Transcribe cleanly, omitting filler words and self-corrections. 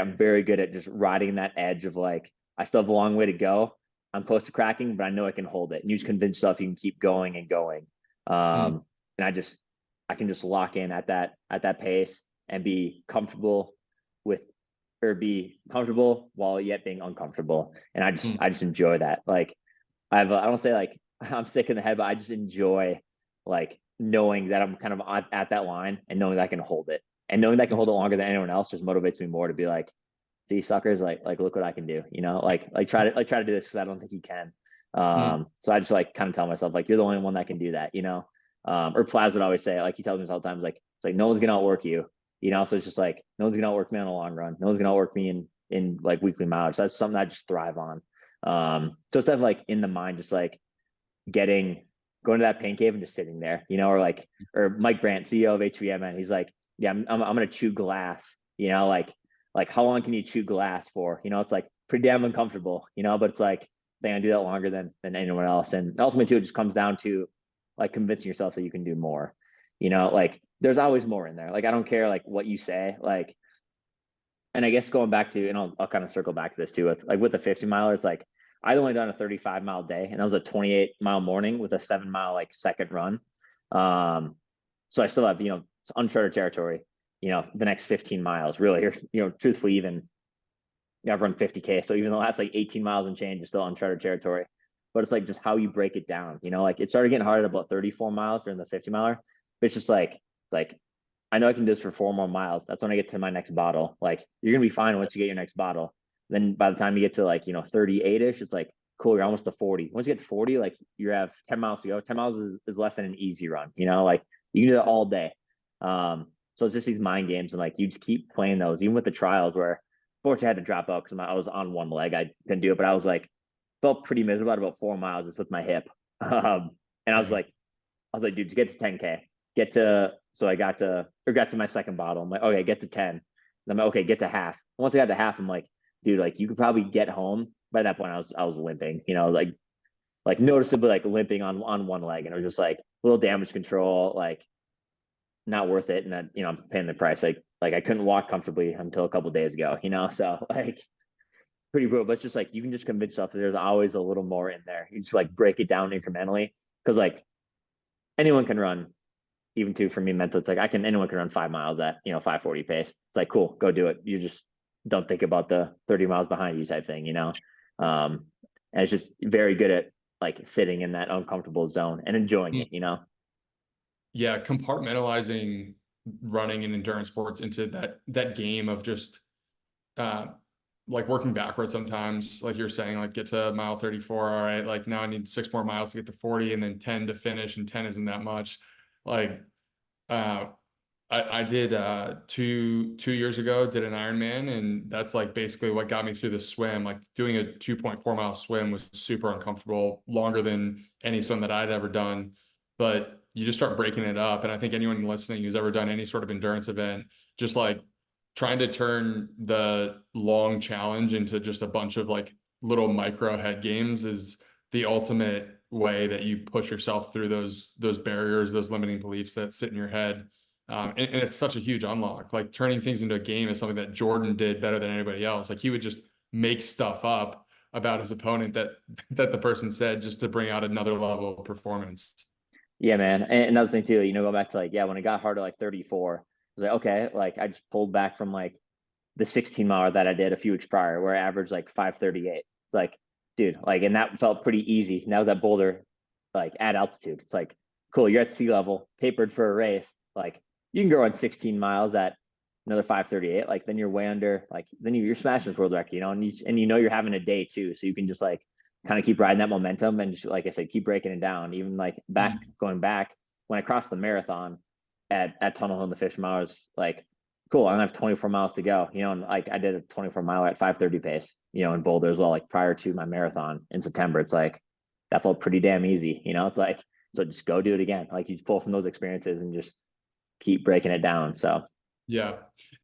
I'm very good at just riding that edge of like, I still have a long way to go. I'm close to cracking, but I know I can hold it. And you just convince yourself you can keep going and going. Mm, And I can just lock in at that pace and be comfortable with, or be comfortable while yet being uncomfortable. And mm, I just enjoy that. Like I don't say like I'm sick in the head, but I just enjoy like knowing that I'm kind of at that line and knowing that I can hold it, and knowing that I can hold it mm, longer than anyone else just motivates me more to be like, see suckers, like look what I can do, try to do this because I don't think you can. mm, So I just like kind of tell myself like you're the only one that can do that, you know. Or Plaz would always say, like he tells me this all the time, like it's like no one's gonna outwork you, you know. So it's just like no one's gonna outwork me on the long run, no one's gonna outwork me in like weekly mileage. So that's something I just thrive on. So instead of like in the mind, just like getting going to that pain cave and just sitting there, you know, or Mike Brandt, CEO of HVM, and he's like, yeah, I'm gonna chew glass, you know, like how long can you chew glass for? You know, it's like pretty damn uncomfortable, you know, but it's like they gonna do that longer than anyone else. And ultimately too, it just comes down to like convincing yourself that you can do more. You know, like there's always more in there. Like I don't care like what you say, like, and I guess going back to, and I'll kind of circle back to this too, with the 50 miler, it's like I'd only done a 35-mile day, and that was a 28-mile morning with a 7-mile like second run. So I still have, you know, it's uncharted territory, you know, the next 15 miles really, or, you know, truthfully, even, you know, I've run 50K. So even the last like 18 miles and change is still uncharted territory. But it's like just how you break it down, you know, like it started getting hard at about 34 miles during the 50 miler. But it's just like I know I can do this for 4 more miles. That's when I get to my next bottle. Like you're gonna be fine once you get your next bottle. Then by the time you get to like, you know, 38-ish, it's like cool, you're almost to 40. Once you get to 40, like you have 10 miles to go. 10 miles is less than an easy run, you know, like you can do that all day. So it's just these mind games, and like you just keep playing those, even with the trials where fortunately I had to drop out because I was on one leg. I couldn't do it, but I was like felt pretty miserable at about 4 miles just with my hip. And yeah. I was like, dude, just get to 10K. Get to So I got to my second bottle. I'm like, okay, get to 10. Then I'm like, okay, get to half. Once I got to half, I'm like, dude, like you could probably get home. By that point, I was limping, you know, like noticeably like limping on one leg, and it was just like little damage control, like not worth it. And then, you know, I'm paying the price. Like I couldn't walk comfortably until a couple of days ago, you know. So like pretty brutal. But it's just like you can just convince yourself that there's always a little more in there. You just like break it down incrementally, because like anyone can run, even too for me mental, it's like anyone can run 5 miles at, you know, 540 pace. It's like cool, go do it. You just don't think about the 30 miles behind you type thing, you know. And it's just very good at like sitting in that uncomfortable zone and enjoying Mm. it, you know. Yeah, compartmentalizing running and endurance sports into that game of just uh like working backwards sometimes, like you're saying, like get to mile 34, all right, like now I need 6 more miles to get to 40 and then 10 to finish, and 10 isn't that much. Like uh I did 2 years ago, did an Ironman, and that's like basically what got me through the swim. Like doing a 2.4 mile swim was super uncomfortable, longer than any swim that I'd ever done. But you just start breaking it up. And I think anyone listening who's ever done any sort of endurance event, just like trying to turn the long challenge into just a bunch of like little micro head games is the ultimate way that you push yourself through those barriers, those limiting beliefs that sit in your head. And it's such a huge unlock. Like turning things into a game is something that Jordan did better than anybody else. Like he would just make stuff up about his opponent that the person said just to bring out another level of performance. Yeah, man. And that was the thing too, you know, go back to like, yeah, when it got hard to like 34, I was like, okay, like I just pulled back from like the 16 miler that I did a few weeks prior, where I averaged like 538. It's like, dude, like, and that felt pretty easy. And that was at Boulder, like at altitude. It's like, cool, you're at sea level, tapered for a race. Like, you can go on 16 miles at another 538. Like, then you're way under, like, then you're smashing this world record, you know, and you know, you're having a day too. So you can just like kind of keep riding that momentum and just, like I said, keep breaking it down. Even like going back when I crossed the marathon at Tunnel Hill in the 50 miles, like, cool, I only have 24 miles to go, you know, and like I did a 24 mile at 530 pace, you know, in Boulder as well, like prior to my marathon in September. It's like that felt pretty damn easy, you know. It's like, so just go do it again. Like you just pull from those experiences and just keep breaking it down. So Yeah.